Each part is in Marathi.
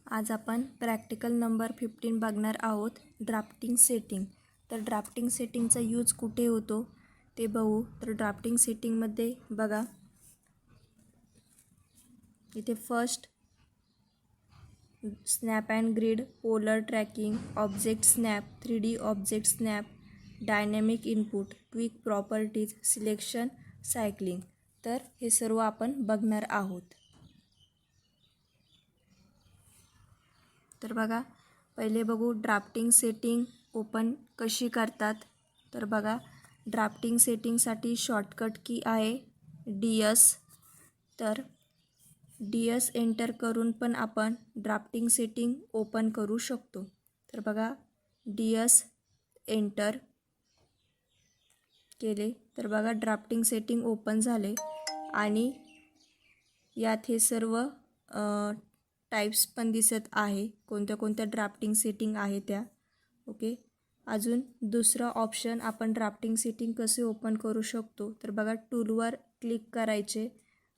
आज आपण प्रॅक्टिकल नंबर 15 बघणार आहोत, ड्राफ्टिंग सेटिंग. तर ड्राफ्टिंग सेटिंगचा यूज कुठे होतो ते बघू. तर ड्राफ्टिंग सेटिंगमध्ये बघा, इथे first snap and grid, polar tracking, object snap, 3D object snap, dynamic input, quick properties, selection, cycling. तर हे सर्व आपण बघणार आहोत. तर बघा, पहिले बघू ड्राफ्टिंग सेटिंग ओपन कशी करतात. तर बघा, ड्राफ्टिंग सेटिंगसाठी शॉर्टकट की आहे DS. तर DS एंटर करून पण आपण ड्राफ्टिंग सेटिंग ओपन करू शकतो. तर बघा, DS एंटर केले तर बघा ड्राफ्टिंग सेटिंग ओपन झाले आणि यात हे सर्व टाइप्स पण दिसत आहे, कोणत्या कोणत्या ड्राफ्टिंग सेटिंग आहे त्या. ओके, अजून दुसरा ऑप्शन आपण ड्राफ्टिंग सेटिंग कसे ओपन करू शकतो. तर बघा, टूलवर क्लिक करायचे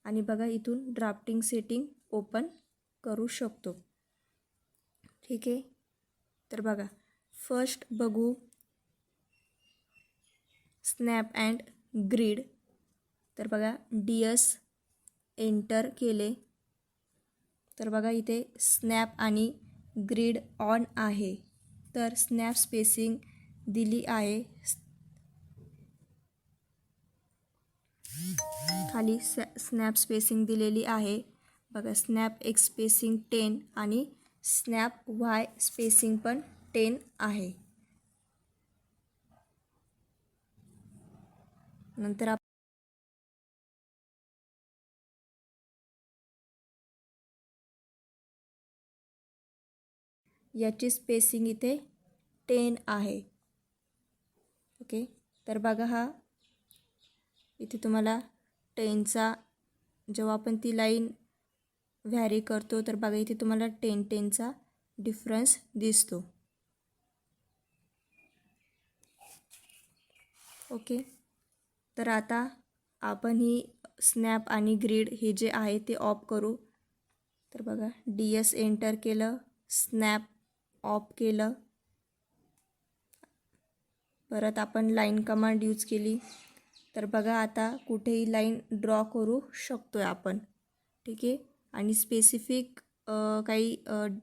आणि बघा इथून ड्राफ्टिंग सेटिंग ओपन करू शकतो. ठीक आहे. तर बघा, फर्स्ट बघू स्नॅप अँड ग्रिड. तर बघा, DS एंटर केले तर बघा इथे स्नॅप आणि ग्रिड ऑन आहे. तर स्नॅप स्पेसिंग दिली आहे, खाली स्नॅप स्पेसिंग दिलेली आहे. बघा, स्नॅप एक्स स्पेसिंग 10 आणि स्नॅप वाय स्पेसिंग पण 10 आहे. नंतर याची स्पेसिंग इथे 10 आहे. ओके, तर बघा, हा इथे तुम्हाला 10चा जेव्हा आपण ती लाईन व्हॅरी करतो तर बघा इथे तुम्हाला 10चा डिफरन्स दिसतो. ओके, तर आता आपण ही स्नॅप आणि ग्रिड हे जे आहे ते ऑफ करू. तर बघा, DS एंटर केलं, स्नॅप ऑफ केलं, परत आपण लाईन कमांड यूज केली. तर बघा, आता कुठेही लाईन ड्रॉ करू शकतो आहे आपण. ठीक आहे, आणि स्पेसिफिक काही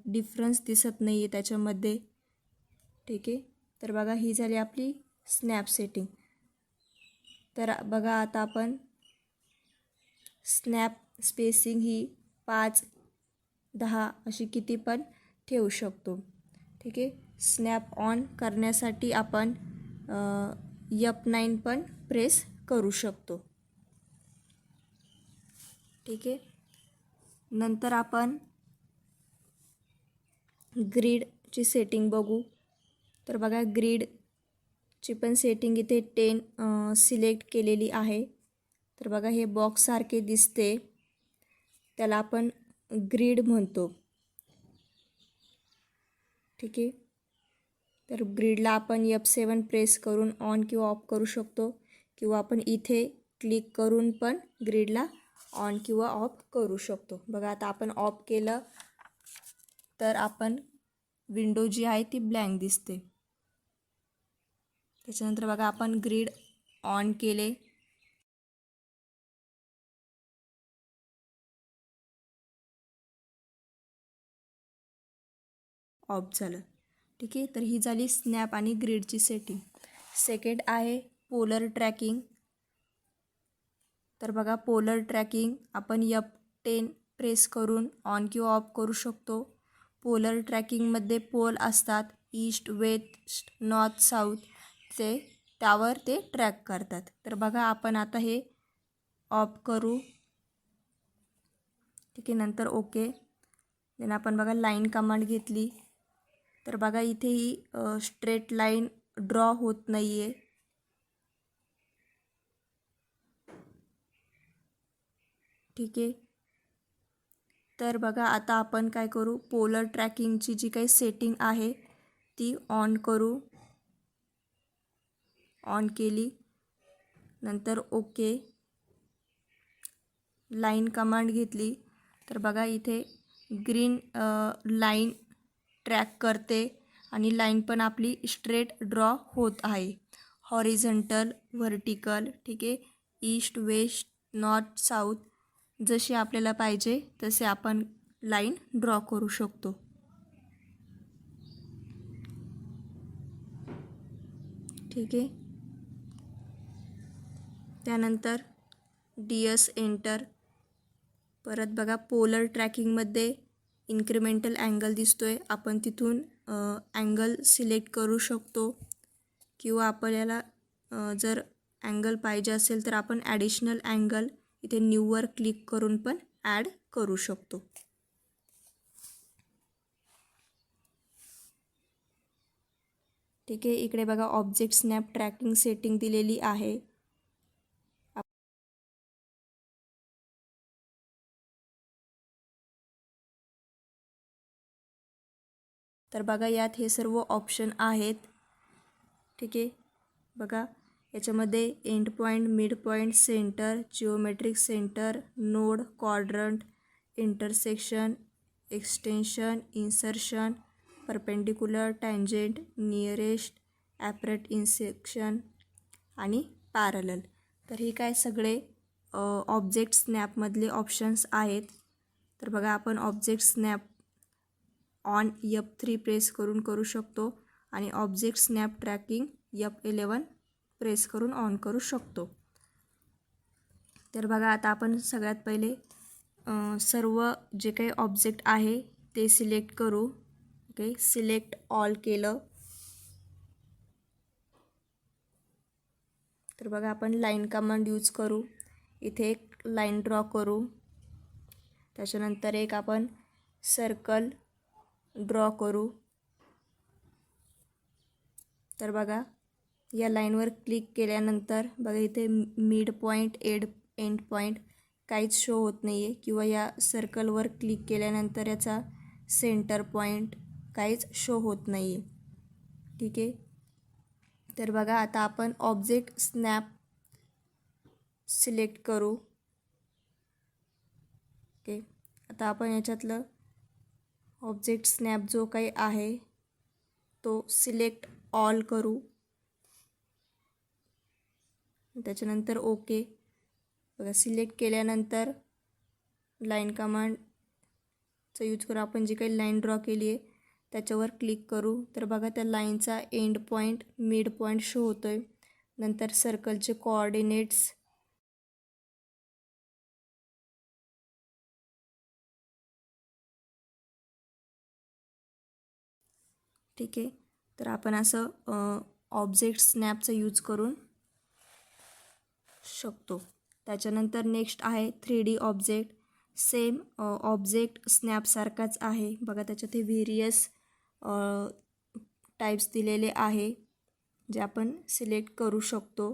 डिफरन्स दिसत नाही आहे त्याच्यामध्ये. ठीक आहे, तर बघा, ही झाली आपली स्नॅप सेटिंग. तर बघा, आता आपण स्नॅप स्पेसिंग ही 5, 10 अशी किती पण ठेवू शकतो. ठीक आहे, स्नॅप ऑन करण्यासाठी आपण F9 पण प्रेस करू शकतो. ठीक आहे, नंतर आपण ग्रिडची सेटिंग बघू. तर बघा, ग्रिडची पण सेटिंग इथे 10 सिलेक्ट केलेली आहे. तर बघा, हे बॉक्ससारखे दिसते, त्याला आपण ग्रिड म्हणतो. ठीक आहे, तर ग्रिडला आपण F7 प्रेस करून ऑन किंवा ऑफ करू शकतो, किंवा आपण इथे क्लिक करून पण ग्रिडला ऑन किंवा ऑफ करू शकतो. बघा, आता आपण ऑफ केलं तर आपण विंडो जी आहे ती ब्लँक दिसते. त्याच्यानंतर बघा, आपण ग्रिड ऑन केले, ऑफ झालं. ठीक आहे, तर ही झाली स्नॅप आणि ग्रिडची सेटिंग. सेकंड आहे पोलर ट्रॅकिंग. तर बघा, पोलर ट्रॅकिंग आपण F10 प्रेस करून ऑन किंवा ऑफ करू शकतो. पोलर ट्रॅकिंगमध्ये पोल असतात, ईस्ट, वेस्ट, नॉर्थ, साऊथ, त्यावर ते ट्रॅक करतात. तर बघा, आपण आता हे ऑफ करू. ठीक आहे, नंतर ओके. देन आपण बघा लाईन कमांड घेतली तर बघा इथे ही स्ट्रेट लाईन ड्रॉ होत नाही आहे. ठीक आहे, तर बघा, आता आपण काय करू, पोलर ट्रॅकिंगची जी काही सेटिंग आहे ती ऑन करू. ऑन केली, नंतर ओके. लाईन कमांड घेतली तर बघा इथे ग्रीन लाईन ट्रॅक करते आणि लाईन पण आपली स्ट्रेट ड्रॉ होत आहे. हॉरिझॉन्टल, व्हर्टिकल, ठीक आहे, ईस्ट, वेस्ट, नॉर्थ, साऊथ, जशी आपल्याला पाहिजे तसे आपण लाईन ड्रॉ करू शकतो. ठीक आहे. त्यानंतर DS एंटर. परत बघा पोलर ट्रॅकिंगमध्ये इन्क्रिमेंटल अँगल दिसतोय, आपण तिथून अँगल सिलेक्ट करू शकतो किंवा आपल्याला जर अँगल पाहिजे असेल तर आपण ॲडिशनल अँगल इथे न्यूवर क्लिक करून पण ॲड करू शकतो. ठीक आहे. इकडे बघा ऑब्जेक्ट स्नॅप ट्रॅकिंग सेटिंग दिलेली आहे. तर बघा यात हे सर्व ऑप्शन आहेत. ठीक आहे. बघा याच्यामध्ये end point, mid point, centre, geometric centre, node, quadrant, intersection, extension, insertion, perpendicular, tangent, nearest, apparent intersection आणि पॅरलल. तर हे काय सगळे ऑब्जेक्ट स्नॅपमधले ऑप्शन्स आहेत. तर बघा आपण object snap on F3 press करून करू शकतो आणि object snap tracking F11 press करून ऑन करू शकतो. तर बघा आता आपण सगळ्यात पहिले सर्व जे काही ऑब्जेक्ट आहे ते सिलेक्ट करू. ओके, सिलेक्ट ऑल केलं तर बघा आपण लाईन कमांड यूज करू. इथे एक लाईन ड्रॉ करू. त्याच्यानंतर एक आपण सर्कल ड्रॉ करू. तर बघा या लाईनवर क्लिक केल्यानंतर बघा इथे मिड पॉईंट, एंड पॉईंट काहीच शो होत नाही आहे किंवा या सर्कलवर क्लिक केल्यानंतर याचा सेंटर पॉईंट काहीच शो होत नाही आहे. ठीक आहे. तर बघा आता आपण ऑब्जेक्ट स्नॅप सिलेक्ट करू. ओके, आता आपण याच्यातलं ऑब्जेक्ट स्नॅप जो काही आहे तो सिलेक्ट ऑल करू. त्याच्यानंतर ओके. बघा सिलेक्ट केल्यानंतर लाईन कमांडचा यूज करू. आपण जी काही लाईन ड्रॉ केली आहे त्याच्यावर क्लिक करू. तर बघा त्या लाईनचा end point, mid point show होतो आहे. नंतर सर्कलचे कोऑर्डिनेट्स, ठीक आहे. तर आपण असं ऑब्जेक्ट स्नॅपचा यूज करून शकतो. त्याच्यानंतर नेक्स्ट आहे 3D ऑब्जेक्ट. सेम ऑब्जेक्ट स्नॅपसारखाच आहे. बघा त्याच्यात हे व्हेरियस टाईप्स दिलेले आहे जे आपण सिलेक्ट करू शकतो.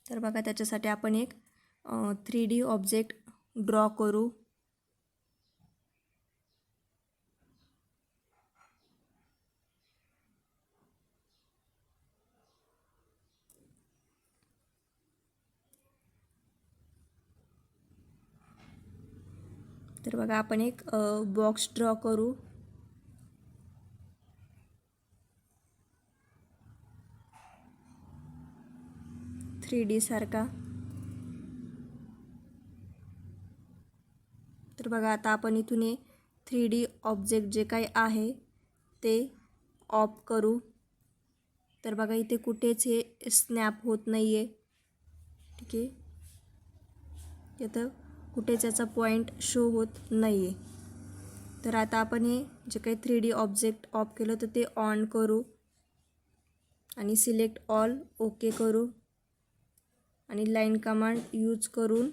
तर बघा त्याच्यासाठी आपण एक 3D ऑब्जेक्ट ड्रॉ करू. तर बघा आपण एक बॉक्स ड्रॉ करू. सारखा. तर बघा आता आपण इथून हे 3D ऑब्जेक्ट जे काही आहे ते ऑफ करू. तर बघा इथे कुठेच हे स्नॅप होत नाही आहे. ठीक आहे. इथं कुठेच याचा पॉईंट शो होत नाही आहे. तर आता आपण हे जे काही 3D ऑब्जेक्ट ऑफ केलं तर ते ऑन करू आणि सिलेक्ट ऑल ओके करू आणि लाईन कमांड यूज करून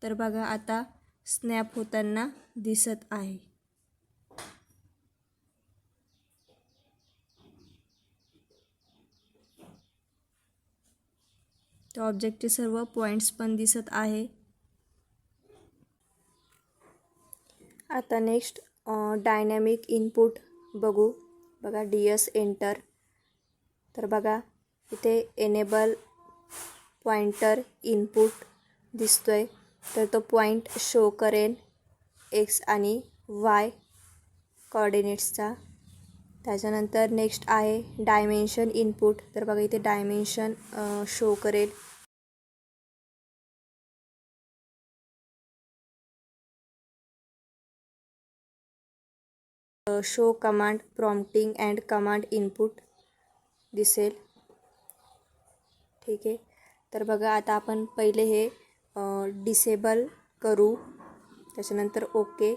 तर बघा आता स्नॅप होताना दिसत आहे. त्या ऑब्जेक्टचे सर्व पॉईंट्स पण दिसत आहे. आता नेक्स्ट डायनॅमिक इनपुट बघू. बघा DS एंटर. तर बघा इथे एनेबल पॉइंटर इनपुट दिसतोय. तर तो पॉईंट शो करेल एक्स आणि वाय कोऑर्डिनेट्सचा. त्याच्यानंतर नेक्स्ट आहे डायमेन्शन इनपुट. तर बघा इथे डायमेन्शन शो करेल. Show command prompting and command input दिसेल. ठीक आहे. तर बघा आता आपण पहिले हे डिसेबल करू, त्याच्यानंतर ओके.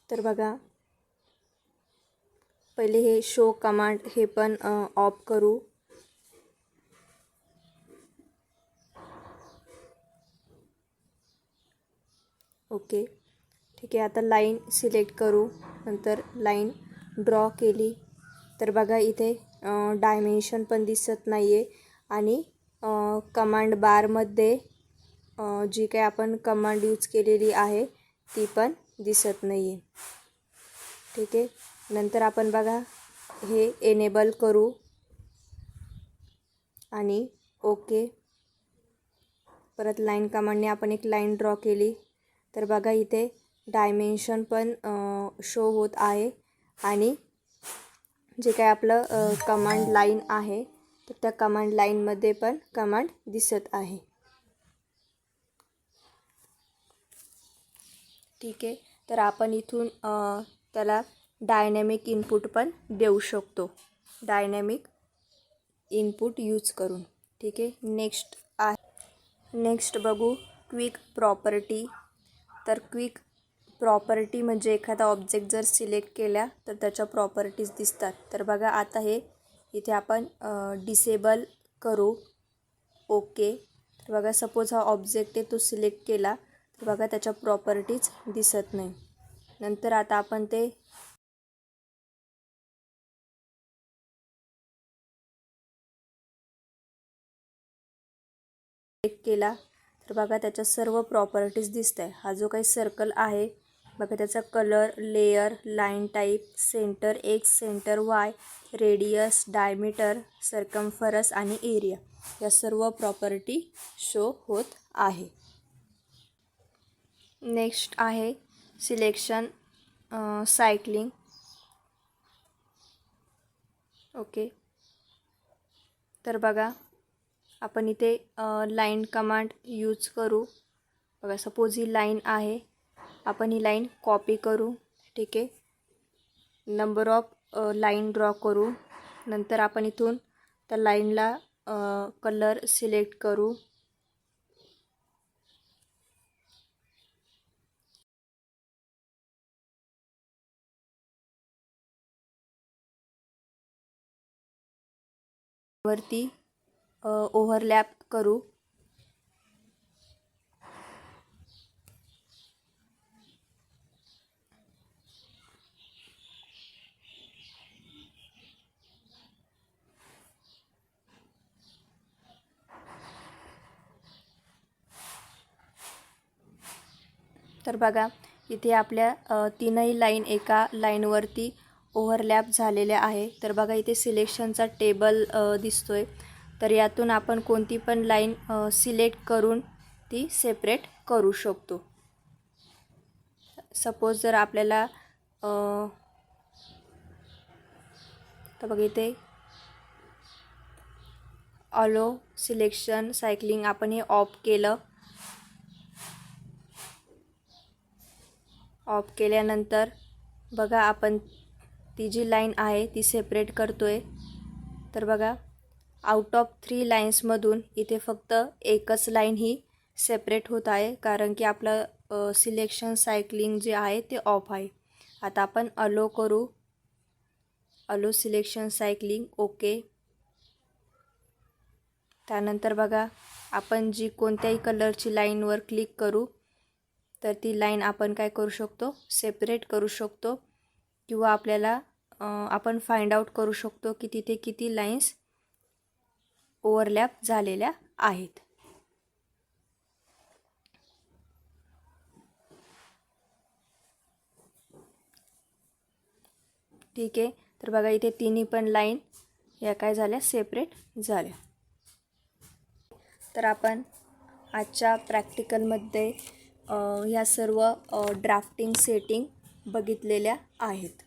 तर बघा पहिले हे शो कमांड हे पण ऑफ करू. ओके. ठीक आहे. आता लाईन सिलेक्ट करू. नंतर लाईन ड्रॉ केली. तर बघा इथे डायमेन्शन पण दिसत नाही आहे आणि कमांड बारमध्ये जी काय आपण कमांड यूज केलेली आहे ती पण दिसत नाही आहे. ठीक आहे. नंतर आपण बघा हे एनेबल करू आणि ओके. परत लाईन कमांडने आपण एक लाईन ड्रॉ केली. तर बघा इथे डायमेन्शन पण शो होत आहे आणि जे काय आपलं कमांड लाईन आहे तर त्या कमांड लाईनमध्ये पण कमांड दिसत आहे. ठीक आहे. तर आपण इथून त्याला डायनॅमिक इनपुट पण देऊ शकतो, डायनॅमिक इनपुट यूज करून. ठीक आहे. नेक्स्ट बघू क्विक प्रॉपर्टी. तर क्विक प्रॉपर्टी म्हणजे एखादा ऑब्जेक्ट जर सिलेक्ट केला तर त्याच्या प्रॉपर्टीज दिसतात. तर बघा आता हे इथे आपण डिसेबल करू. ओके. तर बघा सपोज हा ऑब्जेक्ट आहे तो सिलेक्ट केला तर बघा त्याच्या प्रॉपर्टीज दिसत नाही. नंतर आता आपण ते सिलेक्ट केला तर बघा त्याच्या सर्व प्रॉपर्टीज दिसत आहे. हा जो काही सर्कल आहे बघा त्याचा colour, layer, line type, centre x, centre Y, radius, diameter, circumference आणि एरिया या सर्व प्रॉपर्टी शो होत आहे. नेक्स्ट आहे सिलेक्शन सायकलिंग. ओके. तर बघा आपण इथे लाईन कमांड यूज करू. बघा सपोज ही लाईन आहे, आपण ही लाईन कॉपी करू. ठीक आहे. नंबर ऑफ लाईन ड्रॉ करू. नंतर आपण इथून त्या लाईनला कलर सिलेक्ट करू. वरती ओव्हरलॅप करू. तर बघा इथे आपल्या तीनही लाईन एका लाईनवरती ओव्हरलॅप झालेल्या आहे. तर बघा इथे सिलेक्शनचा टेबल दिसतोय. तर यातून आपण कोणती पण लाईन सिलेक्ट करून ती सेपरेट करू शकतो. सपोज जर आपल्याला तर बघा इथे ऑलो सिलेक्शन सायकलिंग आपण हे ऑफ केलं. ऑफ केल्यानंतर बघा आपण ती जी लाईन आहे ती सेपरेट करतोय. तर बघा आउट ऑफ 3 लाईन्समधून इथे फक्त एकच लाईन ही सेपरेट होत आहे कारण की आपलं सिलेक्शन सायकलिंग जे आहे ते ऑफ आहे. आता आपण अलो करू. अलो सिलेक्शन सायकलिंग ओके. त्यानंतर बघा आपण जी कोणत्याही कलरची लाईनवर क्लिक करू तर ती लाईन आपण काय करू शकतो, सेपरेट करू शकतो किंवा आपल्याला आपण फाइंड आउट करू शकतो की तिथे किती लाईन्स ओव्हरलॅप झालेल्या आहेत. ठीक आहे. तर बघा इथे तिन्ही पण लाईन या काय झाल्या, सेपरेट झाल्या. तर आपण आजच्या प्रॅक्टिकलमध्ये ह्या सर्व ड्राफ्टिंग सेटिंग बघितलेल्या आहेत.